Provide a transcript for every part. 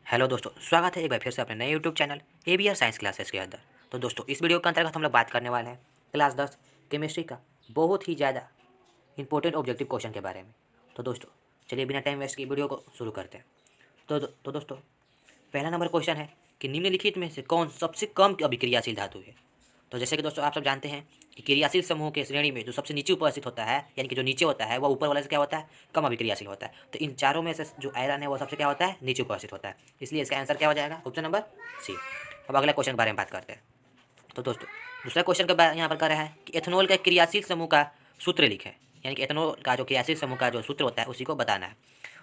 Hello दोस्तों, स्वागत है एक बार फिर से अपने नए YouTube channel ABR science classes के अंदर। तो दोस्तों, इस वीडियो के अंतर्गत हम लोग बात करने वाले हैं क्लास 10 केमिस्ट्री का बहुत ही ज़्यादा इंपॉर्टेंट ऑब्जेक्टिव क्वेश्चन के बारे में। तो दोस्तों, चलिए बिना टाइम वेस्ट की वीडियो को शुरू करते हैं। तो दोस्तों, पहला नंबर क्वेश्चन है कि निम्नलिखित में से कौन सबसे कम अभिक्रियाशील धातु है। तो जैसे कि दोस्तों आप सब जानते हैं कि क्रियाशील समूह के श्रेणी में जो सबसे नीचे उपस्थित होता है, यानी कि जो नीचे होता है, वह ऊपर वाले से क्या होता है, कम अभिक्रियाशील होता है। तो इन चारों में से जो आयरन है वो सबसे क्या होता है, नीचे उपस्थित होता है। इसलिए इसका आंसर क्या हो जाएगा, ऑप्शन नंबर सी। अब अगला क्वेश्चन के बारे में बात करते हैं। तो दोस्तों, दूसरा क्वेश्चन का यहाँ पर कह रहा है कि एथेनॉल का क्रियाशील समूह का सूत्र लिखें, यानी कि एथेनॉल का जो क्रियाशील समूह का जो सूत्र होता है उसी को बताना है।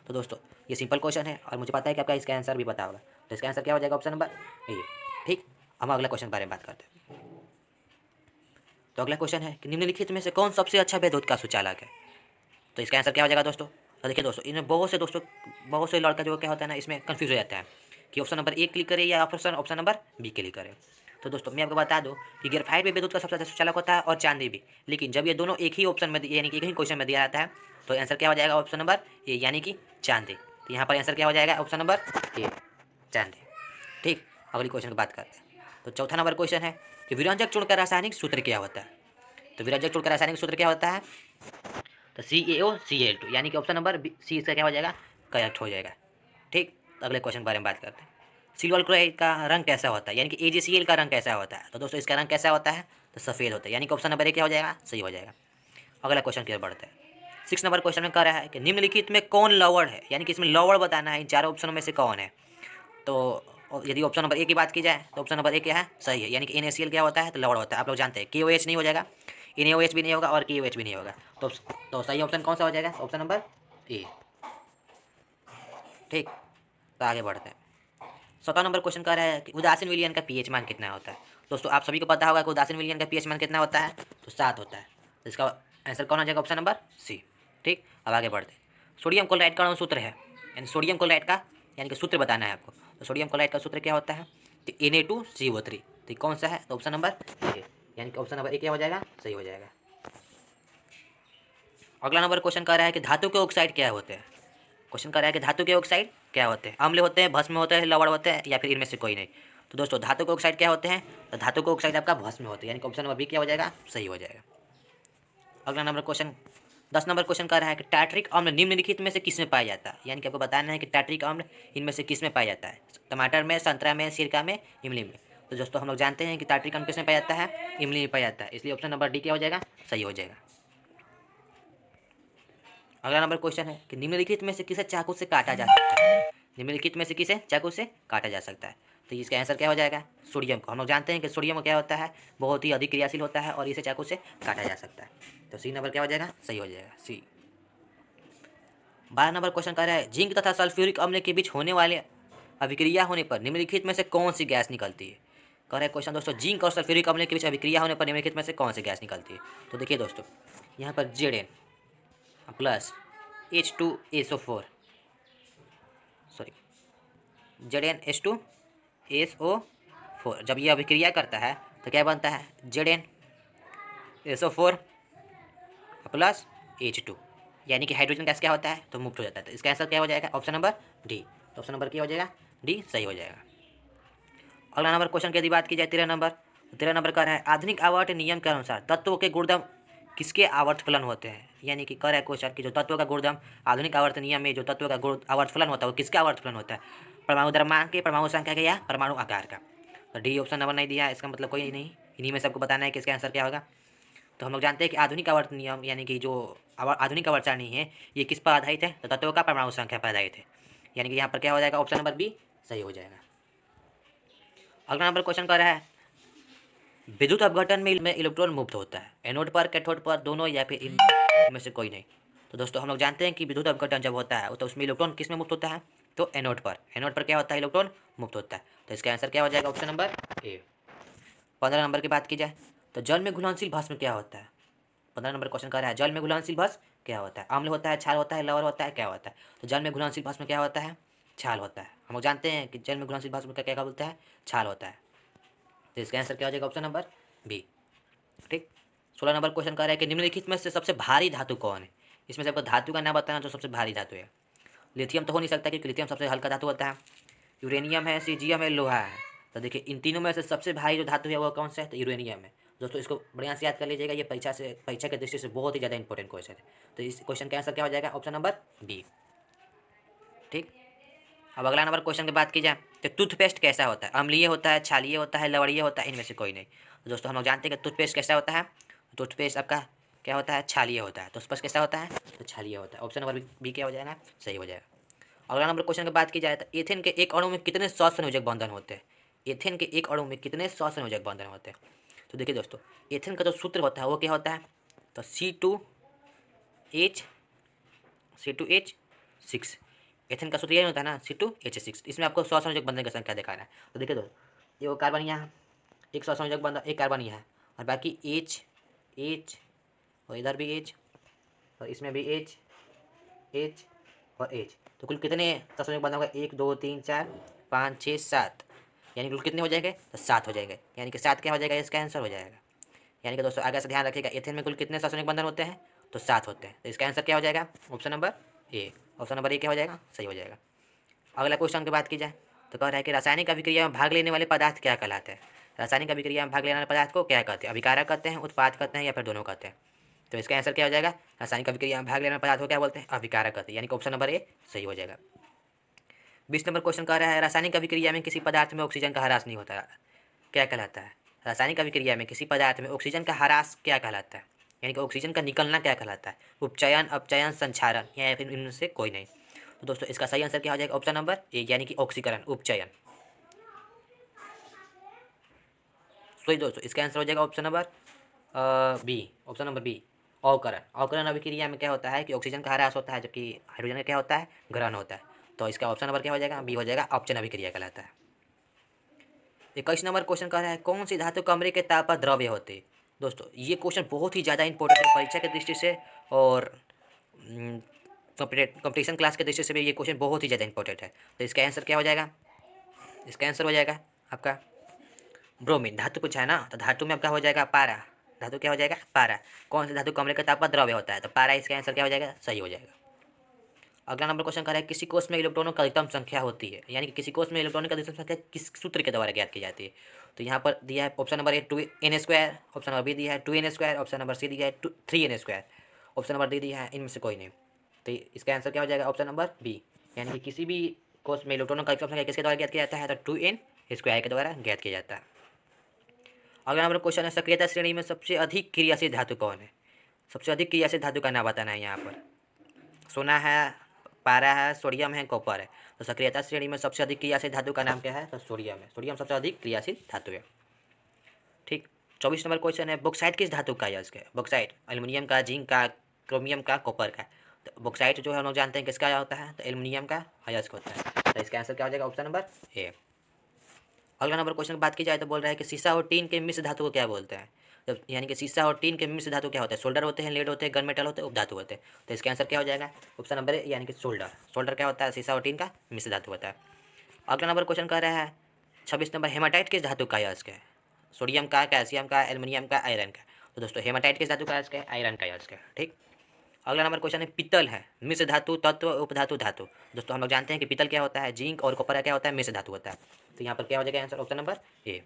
तो दोस्तों, ये सिंपल क्वेश्चन है और मुझे पता है कि आपका इसका आंसर भी पता होगा। तो इसका आंसर क्या हो जाएगा, ऑप्शन नंबर ए। ठीक, हम अगला क्वेश्चन के बारे में बात करते हैं। तो अगला क्वेश्चन है कि निम्नलिखित में से कौन सबसे अच्छा विद्युत का सुचालक है। तो इसका आंसर क्या हो जाएगा दोस्तों। तो देखिए दोस्तों, इनमें बहुत से लड़का जो क्या होता है ना, इसमें कंफ्यूज हो जाता है कि ऑप्शन नंबर ए क्लिक करें या ऑप्शन नंबर बी क्लिक करें। तो दोस्तों, मैं आपको बता दूं कि ग्रेफाइट भी विद्युत का सबसे अच्छा सुचालक होता है और चांदी भी। लेकिन जब ये दोनों एक ही ऑप्शन में यानी कि एक ही क्वेश्चन में दिया जाता है तो आंसर क्या हो जाएगा, ऑप्शन नंबर ए यानी कि चांदी। तो यहाँ पर आंसर क्या हो जाएगा, ऑप्शन नंबर ए चांदी। ठीक, अगली क्वेश्चन की बात करते हैं। तो चौथा नंबर क्वेश्चन है कि विरंजक चूर्ण का रासायनिक सूत्र क्या होता है। तो विरंजक चूर्ण का रासायनिक सूत्र क्या होता है, तो CaOCl2, यानी कि ऑप्शन नंबर सी इसका क्या हो जाएगा, करेक्ट हो जाएगा। ठीक, अगले क्वेश्चन के बारे में बात करते हैं। सिल्वर क्लोराइड का रंग कैसा होता है, यानी कि AgCl का रंग कैसा होता है। तो दोस्तों, इसका रंग कैसा होता है, तो सफ़ेद होता है, यानी कि ऑप्शन नंबर ए क्या हो जाएगा, सही हो जाएगा। अगला क्वेश्चन की ओर बढ़ते हैं। 6 नंबर क्वेश्चन में कह रहा है कि निम्नलिखित में कौन लवण है, यानी कि इसमें लवण बताना है, इन चारों ऑप्शनों में से कौन है। तो यदि ऑप्शन नंबर ए की बात की जाए तो ऑप्शन नंबर ए क्या है, सही है, यानी कि NaCl क्या होता है, तो लवण होता है। आप लोग जानते हैं KOH नहीं हो जाएगा, NaOH भी नहीं होगा और KOH भी नहीं होगा। तो सही ऑप्शन कौन सा हो जाएगा, ऑप्शन नंबर ए। ठीक, तो आगे बढ़ते हैं। 17 नंबर क्वेश्चन कह रहा है कि उदासीन विलयन का पीएच मान कितना होता है। दोस्तों, आप सभी को पता होगा कि उदासीन विलयन का पीएच मान कितना होता है, तो 7 होता है। तो इसका आंसर कौन हो जाएगा, ऑप्शन नंबर सी। ठीक, अब आगे बढ़ते हैं। सोडियम क्लोराइड का सूत्र है, यानी सोडियम क्लोराइड का यानी कि सूत्र बताना है आपको। तो सोडियम क्लोराइड का सूत्र क्या होता है, तो Na2CO3। तो कौन सा है, तो ऑप्शन नंबर ए, यानी कि ऑप्शन नंबर ए क्या हो जाएगा, सही हो जाएगा। अगला नंबर क्वेश्चन कह रहा है कि धातु के ऑक्साइड क्या होते हैं। क्वेश्चन कर रहा है कि धातु के ऑक्साइड क्या होते हैं, अम्ल होते हैं, भस्म होते हैं, लवण होते हैं, या फिर इनमें से कोई नहीं। तो दोस्तों, धातु के ऑक्साइड क्या होते हैं, तो धातु के ऑक्साइड आपका भस्म होते हैं, यानी कि ऑप्शन नंबर बी क्या हो जाएगा, सही हो जाएगा। अगला नंबर क्वेश्चन 10 नंबर क्वेश्चन कर रहा है कि टार्टरिक अम्ल निम्नलिखित में से किस में पाया जाता है, यानी कि आपको बताना है कि टार्टरिक अम्ल इनमें से किस में पाया जाता है, टमाटर में, संतरा में, सिरका में, इमली में। तो दोस्तों, हम लोग जानते हैं कि टार्टरिक अम्ल किस में पाया जाता है, इमली में पाया जाता है, इसलिए ऑप्शन नंबर डी क्या हो जाएगा, सही हो जाएगा। अगला नंबर क्वेश्चन है कि निम्नलिखित में से किसे चाकू से काटा जा सकता है। निम्नलिखित में से किसे चाकू से काटा जा सकता है, तो इसका आंसर क्या हो जाएगा, सोडियम को। हम लोग जानते हैं कि सोडियम क्या होता है, बहुत ही अधिक क्रियाशील होता है और इसे चाकू से काटा जा सकता है। तो सी नंबर क्या हो जाएगा, सही हो जाएगा, सी। 12 नंबर क्वेश्चन कह रहा है जिंक तथा सल्फ्यूरिक अम्ल के बीच होने वाले अभिक्रिया होने पर निम्नलिखित में से कौन सी गैस निकलती है। कह रहा है क्वेश्चन दोस्तों, जिंक और सल्फ्यूरिक अम्ल के बीच अभिक्रिया होने पर निम्नलिखित में से कौन सी गैस निकलती है। तो देखिए दोस्तों, यहाँ पर Zn plus H2SO4 sorry ZnH2SO4 जब ये अभिक्रिया करता है तो क्या बनता है, ZnSO4 प्लस H2, यानी कि हाइड्रोजन गैस क्या होता है, तो मुक्त हो जाता है। तो इसका आंसर क्या हो जाएगा, ऑप्शन नंबर डी। तो ऑप्शन नंबर क्या हो जाएगा, डी सही हो जाएगा। अगला नंबर क्वेश्चन की यदि बात की जाए 13 नंबर का है आधुनिक आवर्त नियम के अनुसार तत्वों के गुणधर्म किसके आवर्त फलन होते हैं, यानी कि कर है क्वेश्चन की जो तत्वों का गुणधर्म आधुनिक आवर्त नियम में जो तत्वों का गुण आवर्त फलन होता है वो किसका आवर्त फलन होता है, परमाणु द्रव्यमान के, परमाणु संख्या के, या परमाणु आकार का। तो डी ऑप्शन नंबर नहीं दिया है, इसका मतलब कोई नहीं, इन्हीं में सबको बताना है कि इसका आंसर क्या होगा। तो हम लोग जानते हैं कि आधुनिक आवर्त नियम यानी कि जो आधुनिक आवर्त सारणी है ये किस पर आधारित है, तो तत्वों का परमाणु संख्या पर आधारित है, यानी कि यहाँ पर क्या हो जाएगा, ऑप्शन नंबर बी सही हो जाएगा। अगला नंबर क्वेश्चन कर रहा है विद्युत अपघटन में इलेक्ट्रॉन मुक्त होता है एनोड पर, कैथोड पर, दोनों, या फिर इनमें से कोई नहीं। तो दोस्तों, हम लोग जानते हैं कि विद्युत अपघटन जब होता है तो उसमें इलेक्ट्रॉन किस में मुक्त होता है, तो एनोड पर। एनोड पर क्या होता है, इलेक्ट्रॉन मुक्त होता है। तो इसका आंसर क्या हो जाएगा, ऑप्शन नंबर ए। 15 नंबर की बात की जाए तो जल में घुलनशील भस्म क्या होता है। 15 नंबर क्वेश्चन कर रहा है जल में घुलनशील भस्म क्या होता है, अम्ल होता है, क्षार होता है, लवण होता है, क्या होता है। तो जल में घुलनशील भस्म क्या होता है, छाल होता है। हम लोग जानते हैं कि जल में घुलनशील भस्म का क्या बोलता है, छाल होता है। तो इसका आंसर क्या हो जाएगा, ऑप्शन नंबर बी। ठीक, 16 नंबर क्वेश्चन कर रहा है कि निम्नलिखित में से सबसे भारी धातु कौन है। इसमें से आपको धातु का नाम बताना जो सबसे भारी धातु है। लिथियम तो हो नहीं सकता क्योंकि लिथियम सबसे हल्का धातु होता है। यूरेनियम है, सीजियम है, लोहा है। तो देखिए इन तीनों में से सबसे भारी जो धातु है वो कौन सा है, तो यूरेनियम है। दोस्तों इसको बढ़िया से याद कर लीजिएगा, ये परीक्षा के दृष्टि से बहुत ही ज़्यादा इंपॉर्टेंट क्वेश्चन है। तो इस क्वेश्चन का आंसर क्या हो जाएगा, ऑप्शन नंबर डी। ठीक, अब अगला नंबर क्वेश्चन की बात की जाए तो टूथपेस्ट कैसा होता है, अम्लीय होता है, छालीय होता है, लवणीय होता है, इनमें से कोई नहीं। तो दोस्तों हम लोग जानते हैं कि टूथपेस्ट कैसा होता है, टूथपेस्ट आपका क्या होता है, छालीय होता है। टूथपेस्ट कैसा होता है, तो छालीय होता है। ऑप्शन नंबर बी क्या हो जाएगा, सही हो जाएगा। अगला नंबर क्वेश्चन की बात की जाए तो एथेन के एक अणु में कितने सहसंयोजक बंधन होते हैं, एथेन के एक अणु में कितने सहसंयोजक बंधन होते हैं। तो देखिए दोस्तों एथेन का जो सूत्र होता है वो क्या होता है, तो C2H6। एथेन का सूत्र यही होता है ना, C2H6। इसमें आपको सहसंयोजक बंधन की संख्या दिखाना है। तो देखिए दोस्तों ये कार्बन यहाँ है, एक सहसंयोजक बंधन, एक कार्बन यहाँ है, और बाकी H और इधर भी H और इसमें भी H और H। तो कुल कितने सहसंयोजक बंधन होगा, 1 2 3 4 5 6 7, यानी कुल कितने हो जाएंगे, तो 7 हो जाएंगे। यानी कि 7 क्या हो जाएगा, इसका आंसर हो जाएगा। यानी कि दोस्तों आगे से ध्यान रखिएगा, एथेन में कुल कितने सहसंयोजक बंधन होते हैं, तो 7 होते हैं। तो इसका आंसर क्या हो जाएगा, ऑप्शन नंबर ए। ऑप्शन नंबर ए क्या हो जाएगा, सही हो जाएगा। अगला क्वेश्चन की बात की जाए तो कह रहा है कि रासायनिक अभिक्रिया में भाग लेने वाले पदार्थ क्या कहलाते हैं। रासायनिक अभिक्रिया में भाग लेने वाले पदार्थ को क्या कहते हैं, अभिकारक कहते हैं, उत्पाद कहते हैं, या फिर दोनों कहते हैं। तो इसका आंसर क्या हो जाएगा, रासायनिक अभिक्रिया में भाग लेने वाले पदार्थ को क्या बोलते हैं, अभिकारक कहते हैं। यानी कि ऑप्शन नंबर ए सही हो जाएगा। 20 नंबर क्वेश्चन कह रहा है रासायनिक अभिक्रिया में किसी पदार्थ में ऑक्सीजन का ह्रास नहीं होता, क्या कहलाता है। रासायनिक अभिक्रिया में किसी पदार्थ में ऑक्सीजन का ह्रास क्या कहलाता है, यानी कि ऑक्सीजन का निकलना क्या कहलाता है, उपचयन, अपचयन, संक्षारण, या फिर इनमें से कोई नहीं। तो दोस्तों इसका सही आंसर क्या हो जाएगा, ऑप्शन नंबर ए, यानी कि ऑक्सीकरण, उपचयन। सही दोस्तों इसका आंसर हो जाएगा option number B, option number B, अवकरण। अवकरण अभिक्रिया में क्या होता है कि ऑक्सीजन का ह्रास होता है, जबकि हाइड्रोजन का क्या होता है, ग्रहण होता है। तो इसका ऑप्शन नंबर क्या हो जाएगा, बी हो जाएगा, अपचयन अभिक्रिया कहलाता है। 21 नंबर क्वेश्चन कह रहा है कौन सी धातु कमरे के ताप पर द्रव्य होती है। दोस्तों ये क्वेश्चन बहुत ही ज़्यादा इंपॉर्टेंट है परीक्षा की दृष्टि से, और कंपटीशन क्लास के दृष्टि से भी ये क्वेश्चन बहुत ही ज़्यादा इंपॉर्टेंट है। तो इसका आंसर क्या हो जाएगा, इसका आंसर हो जाएगा आपका ब्रोमीन। धातु पूछा है ना, तो धातु में आपका हो जाएगा पारा। धातु क्या हो जाएगा, पारा। कौन सी धातु कमरे के ताप पर द्रव्य होता है, तो पारा इसका आंसर क्या हो जाएगा, सही हो जाएगा। अगला नंबर क्वेश्चन कर रहा है किसी कोष में इलेक्ट्रॉनों की अधिकतम संख्या होती है, यानी कि किसी कोष में इलेक्ट्रॉनों की अधिकतम संख्या किस सूत्र के द्वारा ज्ञात की जाती है। तो यहाँ पर दिया है option number A 2n², option number B दिया है 2n², ऑप्शन नंबर सी दिया है 3n², ऑप्शन नंबर डी दिया है इनमें से कोई नहीं। तो इसका आंसर क्या हो जाएगा, ऑप्शन नंबर बी, यानी कि किसी भी कोष में इलेक्ट्रॉनों का अधिकतम संख्या किसके द्वारा ज्ञात किया जाता है, तो 2n² के द्वारा ज्ञात किया जाता है। अगला नंबर क्वेश्चन है सक्रियता श्रेणी में सबसे अधिक क्रियाशील धातु कौन है। सबसे अधिक क्रियाशील धातु का नाम बताना है। यहाँ पर सोना है, पारा है, सोडियम है, कॉपर है। तो सक्रियता श्रेणी में सबसे अधिक क्रियाशील धातु का नाम क्या है, तो सोडियम है। सोडियम सबसे अधिक क्रियाशील धातु है। ठीक, 24 नंबर क्वेश्चन है बॉक्साइट किस धातु का है, इसके बॉक्साइट एल्युमिनियम का, जिंक का, क्रोमियम का, कॉपर का। तो बॉक्साइट जो है हम लोग जानते हैं किसका होता है, तो एल्युमिनियम का अयस्क होता है। तो इसका आंसर क्या हो जाएगा, ऑप्शन नंबर ए। अगला नंबर क्वेश्चन की बात की जाए तो बोल रहा है कि सीसा और टीन के मिश्र धातु को क्या बोलते हैं। तो यानी कि सीसा और टीन के मिश्र धातु क्या होता है, सोल्डर होते हैं, लेड होते हैं, गन मेटल होते हैं, उपधातु होते हैं। तो इसका आंसर क्या हो जाएगा, ऑप्शन नंबर ए, यानी कि सोल्डर। सोल्डर क्या होता है, सीसा और टीन का मिश्र धातु होता है। अगला नंबर क्वेश्चन कह रहा है 26 नंबर हेमाटाइट किस धातु का अयस्क है। सोडियम का, कैल्शियम का, एल्युमिनियम का, आयरन का। तो दोस्तों हेमाटाइट किस धातु का अयस्क है, आयरन का अयस्क है। ठीक, अगला नंबर क्वेश्चन है पित्तल है मिश्र धातु, तत्व, उपधातु, धातु। दोस्तों हम लोग जानते हैं कि पित्तल क्या होता है, जिंक, और कॉपर क्या होता है, मिश्र धातु होता है। तो यहाँ पर क्या हो जाएगा आंसर, ऑप्शन नंबर ए।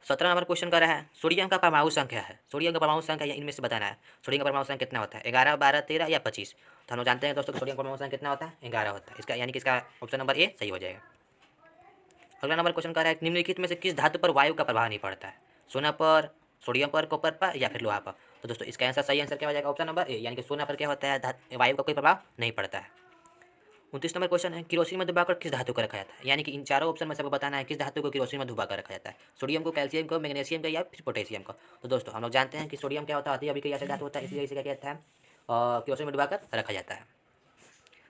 17 नंबर क्वेश्चन कर रहा है सोडियम का परमाणु संख्या है। सोडियम का परमाणु संख्या इनमें से बताना है। सोडियम का परमाणु संख्या कितना होता है, 11, 12, 13 या 25। तो हम लोग जानते हैं दोस्तों सोडियम का परमाणु संख्या कितना होता है, 11 होता है। इसका यानी कि इसका ऑप्शन नंबर ए सही हो जाएगा। अगला नंबर क्वेश्चन कर रहा है निम्नलिखित में से किस धातु पर वायु का प्रभाव नहीं पड़ता है, सोना पर, सोडियम पर, कॉपर पर, या फिर लोहा पर। तो दोस्तों इसका आंसर सही आंसर क्या हो जाएगा, ऑप्शन नंबर ए, यानी कि सोना पर क्या होता है, वायु का कोई प्रभाव नहीं पड़ता है। 29 नंबर क्वेश्चन है किरोसिन में डुबाकर किस धातु को रखा जाता है, यानी कि इन चारों ऑप्शन में सबको बताना है किस धातु को किरोसिन में डुबाकर रखा जाता है, सोडियम को, कैल्शियम को, मैग्नीशियम को, या फिर पोटेशियम को। तो दोस्तों हम लोग जानते हैं कि सोडियम क्या होता है, अति अभिक्रियाशील धातु होता है, इसलिए इसे क्या कहता है, किरोसिन में डुबाकर रखा जाता है।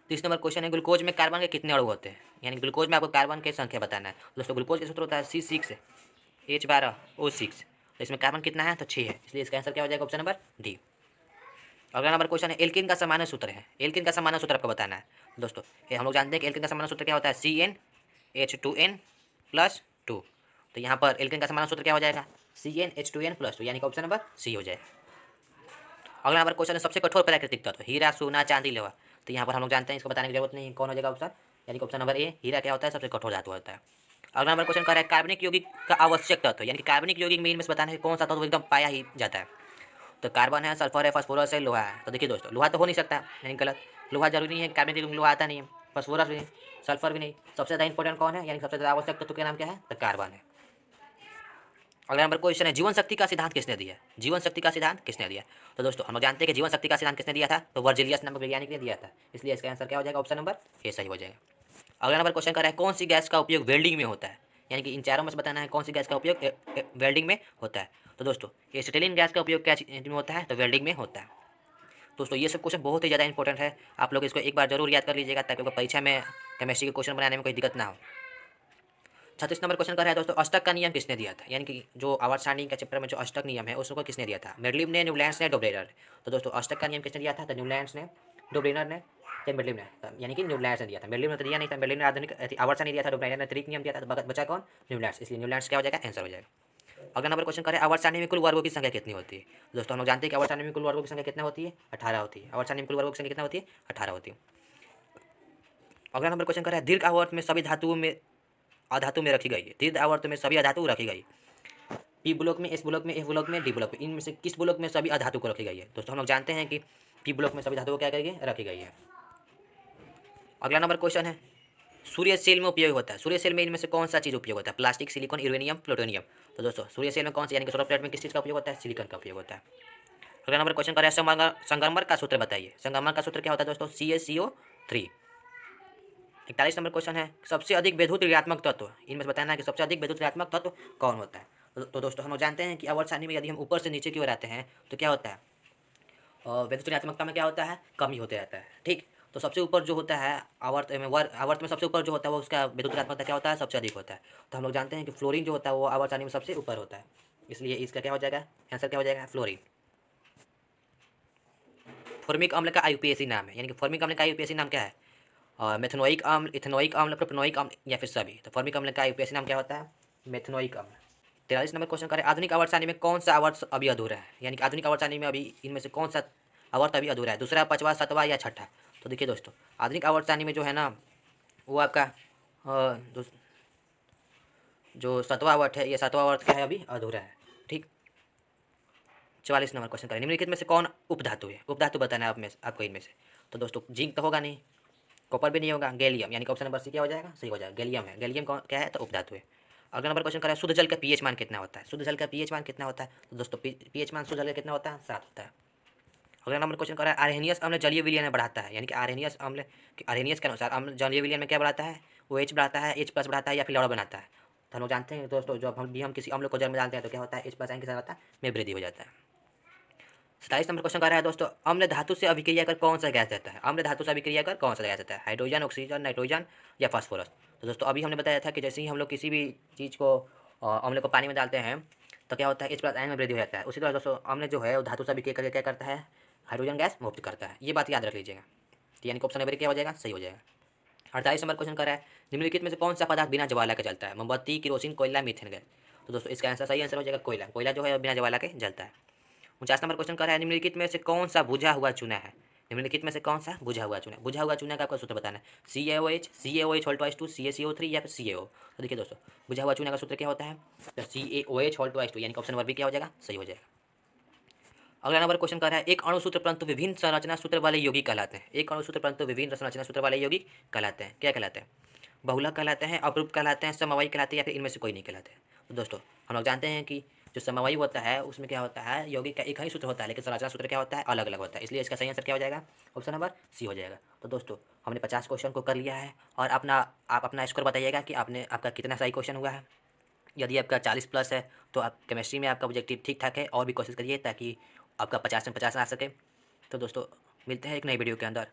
30 नंबर क्वेश्चन है ग्लूकोज में कार्बन के कितने अणु होते हैं, यानी ग्लूकोज में आपको कार्बन की संख्या बताना है। दोस्तों ग्लूकोज का सूत्र होता है C6H12O6। तो इसमें कार्बन कितना है, तो 6 है, इसलिए इसका आंसर क्या हो जाएगा, ऑप्शन नंबर डी। अगला नंबर क्वेश्चन है एल्किन का सामान्य सूत्र है। एल्किन का सामान्य सूत्र आपको बताना है। दोस्तों ये हम लोग जानते हैं कि एल्किन का सामान्य सूत्र क्या होता है, CnH2n+2। तो यहाँ पर एल्किन का सामान्य सूत्र क्या हो जाएगा, CnH2n+2, यानी कि ऑप्शन नंबर सी हो जाए। अगला नंबर क्वेश्चन है सबसे कठोर प्राकृतिक तत्व, हीरा, सोना, चांदी, लोहा। तो यहाँ पर हम लोग जानते हैं, इसको बताने की जरूरत नहीं है, कौन हो जाएगा ऑप्शन यानी कि ऑप्शन नंबर ए, हीरा क्या होता है, सबसे कठोर धातु होता है। अगला नंबर क्वेश्चन कर रहा है कार्बनिक यौगिक का आवश्यक तत्व, यानी कि कार्बनिक यौगिक में इनमें से बताना है कौन सा तत्व एकदम पाया ही जाता है। तो कार्बन है, सल्फर है, फास्फोरस है, लोहा है। तो देखिए दोस्तों, लोहा तो हो नहीं सकता, यानी गलत। लोहा जरूरी नहीं है, कार्बनिक यौगिक में लोहा आता नहीं है, फास्फोरस भी नहीं, सल्फर भी नहीं। सबसे ज़्यादा इंपॉर्टेंट कौन है, यानी सबसे ज़्यादा आवश्यक तत्व का नाम क्या है, तो कार्बन है। अगला नंबर क्वेश्चन है जीवन शक्ति का सिद्धांत किसने दिया, जीवन शक्ति का सिद्धांत किसने दिया। तो दोस्तों हम लोग जानते हैं कि जीवन शक्ति का सिद्धांत किसने दिया था, तो वर्जिलियस नामक वैज्ञानिक ने दिया था। इसलिए इसका आंसर क्या हो जाएगा, ऑप्शन नंबर ए सही हो जाएगा। अगला नंबर क्वेश्चन कर रहा है कौन सी गैस का उपयोग वेल्डिंग में होता है, यानी कि इन चारों में से बताना है कौन सी गैस का उपयोग वेल्डिंग में होता है। तो दोस्तों एसिटिलीन गैस का उपयोग क्या चीज़ में होता है, तो वेल्डिंग में होता है। दोस्तों ये सब क्वेश्चन बहुत ही ज़्यादा इंपॉर्टेंट है, आप लोग इसको एक बार जरूर याद कर लीजिएगा ताकि आपको परीक्षा में केमिस्ट्री के क्वेश्चन बनाने में कोई दिक्कत ना हो। 36 नंबर क्वेश्चन कर रहा है दोस्तों अष्टक का नियम किसने दिया था, यानी कि जो आवर्त सारणी का चैप्टर में जो अष्टक नियम है उसको किसने दिया था, मेडलिव ने, न्यूलैंड्स ने, डोब्रेनर ने। तो दोस्तों अष्टक का नियम किसने दिया था, तो न्यूलैंड्स ने, डोब्रेनर ने, या मेडलिव ने, यानी कि न्यूलैंड्स ने दिया था। मेडलिव ने तो दिया नहीं था, मेडलिव ने आधुनिक आवर्त सारणी दिया था, डोब्रेनर ने अतिरिक्त नियम दिया था। तो बचा कौन, न्यूलैंड्स, इसलिए न्यूलैंड्स क्या हो जाएगा, आंसर हो जाएगा। अगला नंबर क्वेश्चन करें आवर्त सारणी में कुल वर्गों की संख्या कितनी होती है। दोस्तों हम लोग जानते हैं कि आवर्त सारणी में कुल वर्गों की संख्या कितनी होती है, 18 होती है। आवर्त सारणी में कुल वर्गों की संख्या कितना होती है, 18 होती है। अगला नंबर क्वेश्चन कर रहा है दीर्घ आवर्त में सभी धातुओं में अधातु में रखी गई है, दीर्घ आवर्त में सभी अधातु रखी गई, पी ब्लॉक में, एस ब्लॉक में, एफ ब्लॉक में, डी ब्लॉक में, इनमें से किस ब्लॉक में सभी अधातु को रखी गई है। दोस्तों हम लोग जानते हैं कि पी ब्लॉक में सभी धातु को क्या करेंगे, रखी गई है। अगला नंबर क्वेश्चन है सूर्य सेल में उपयोग होता है, सूर्य सेल में इनमें से कौन सा चीज़ उपयोग होता है, प्लास्टिक, सिलिकॉन, यूरेनियम, प्लूटोनियम। तो दोस्तों सूर्य सेल में कौन सा, यानी कि सोलर प्लेट में किस चीज़ का उपयोग होता है, सिलिकॉन का उपयोग होता है। अगला नंबर क्वेश्चन कर रहा है संगमरमर का सूत्र बताइए, संगमरमर का सूत्र क्या होता है दोस्तों, CaCO3। 41 नंबर क्वेश्चन है सबसे अधिक विद्युत ऋणात्मक तत्व, इनमें से बताना है कि सबसे अधिक विद्युत ऋणात्मक तत्व कौन होता है। तो दोस्तों हम लोग जानते हैं कि आवर्त सारणी में यदि हम ऊपर से नीचे की ओर आते हैं तो क्या होता है, विद्युत ऋणात्मकता में क्या होता है, कमी होते रहता है। ठीक, तो सबसे ऊपर जो होता है आवर्त में सबसे ऊपर जो होता है वो उसका विद्युत ऋणात्मकता क्या होता है, सबसे अधिक होता है। तो हम लोग जानते हैं कि फ्लोरीन जो होता है वो आवर्त सारणी में सबसे ऊपर होता है, इसलिए इसका क्या हो जाएगा, आंसर क्या हो जाएगा, फ्लोरीन। फॉर्मिक अम्ल का IUPAC नाम है, यानी कि फॉर्मिक अम्ल का IUPAC नाम क्या है, मेथनोइक अम्ल, इथेनोइक अम्ल, प्रोपेनोइक अम्ल या फिर सभी। तो फॉर्मिक अम्ल का IUPAC नाम क्या होता है, मेथनोइक अम्ल। 43 नंबर क्वेश्चन करें आधुनिक आवर्त सारणी में कौन सा आवर्त अभी अधूरा है, यानी कि आधुनिक आवर्त सारणी में अभी इनमें से कौन सा आवर्त अभी अधूरा है, दूसरा, पाँचवा, सातवां या छठा। तो देखिए दोस्तों आधुनिक आवर्त सारणी में जो है ना वो आपका जो सातवां आवर्त है, ये सातवां आवर्त क्या है, अभी अधूरा है। ठीक, 44 नंबर क्वेश्चन करें निम्नलिखित में से कौन उपधातु है, उपधातु बताना है आपको इनमें से। तो दोस्तों जिंक तो होगा नहीं, कॉपर भी नहीं होगा, गैलियम, यानी कि ऑप्शन नंबर सी क्या हो जाएगा, सही हो जाएगा, गैलियम है। गैलियम क्या है, तो उपधातु है। अगला नंबर क्वेश्चन करें शुद्ध जल का पीएच मान कितना होता है, शुद्ध जल का पीएच मान कितना होता है। तो दोस्तों पीएच मान शुद्ध जल का कितना होता है, 7 होता है। अगला नंबर क्वेश्चन करें आर्हेनियस अम्ल जलीय विलयन में बढ़ाता है, यानी कि आर्हेनियस अम्ल, आर्हेनियस के अनुसार अम्ल जलीय विलयन में क्या बढ़ाता है, वो H बढ़ाता है, H+ बढ़ाता है या फिर लौड़ा बनाता है। तो हम लोग जानते हैं दोस्तों जब हम किसी अम्ल को जल में डालते हैं तो क्या होता है, H+ आयन के साथ होता है में वृद्धि हो जाता है। 27 नंबर क्वेश्चन कर रहा है दोस्तों अम्ल धातु से अभिक्रिया कर कौन सा गैस देता है, अम्ल धातु से अभिक्रिया कर कौन सा गैस देता है, हाइड्रोजन, ऑक्सीजन, नाइट्रोजन या फास्फोरस। तो दोस्तों अभी हमने बताया था कि जैसे ही हम लोग किसी भी चीज़ को अम्ल को पानी में डालते हैं तो क्या होता है, H+ आयन में वृद्धि हो जाता है। उसी तरह दोस्तों अम्ल जो है वो धातु से अभिक्रिया करके क्या करता है, हाइड्रोजन गैस मुक्त करता है। ये बात याद रख लीजिएगा, तो यानी कि ऑप्शन नंबर क्या हो जाएगा, सही हो जाएगा। 48 नंबर क्वेश्चन कर रहा है निम्नलिखित में से कौन सा पदार्थ बिना ज्वाला के जलता है, मोमबत्ती, केरोसिन, कोयला, मीथेन गैस। तो दोस्तों इसका आंसर सही आंसर हो जाएगा कोयला, कोयला जो है बिना ज्वाला के जलता है। 49 नंबर क्वेश्चन कर रहा है निम्नलिखित में से कौन सा बुझा हुआ चूना है, निम्नलिखित में से कौन सा बुझा हुआ चूना, बुझा हुआ चूना का आपको सूत्र बताना है, CaOH, CaCO2 या फिर CaO। तो देखिए दोस्तों बुझा हुआ चूना का सूत्र क्या होता है, तो CaOH, यानी कि ऑप्शन नंबर बी क्या हो जाएगा, सही हो जाएगा। अगला नंबर क्वेश्चन कर रहा है एक अणुसूत्र परंतु विभिन्न संरचना सूत्र वाले यौगिक कहलाते हैं, एक अणुसूत्र परंतु विभिन्न संरचना सूत्र वाले यौगिक कहलाते हैं, क्या कहलाते हैं, बहुलक कहलाते हैं, अपरूप कहलाते हैं, समवायी कहलाते हैं या फिर इनमें से कोई नहीं कहलाते हैं। तो दोस्तों हम लोग जानते हैं कि जो समवायी होता है उसमें क्या होता है, यौगिक का एक ही सूत्र होता है लेकिन संरचना सूत्र क्या होता है, अलग अलग होता है, इसलिए इसका सही आंसर क्या हो जाएगा, ऑप्शन नंबर सी हो जाएगा। तो दोस्तों हमने 50 क्वेश्चन को कर लिया है और आप अपना स्कोर बताइएगा कि आपका कितना सही क्वेश्चन हुआ है। यदि आपका 40+ है तो आप केमिस्ट्री में आपका ऑब्जेक्टिव ठीक ठाक है, और भी कोशिश करिए ताकि आपका 50 में 50 आ सके। तो दोस्तों मिलते हैं एक नई वीडियो के अंदर।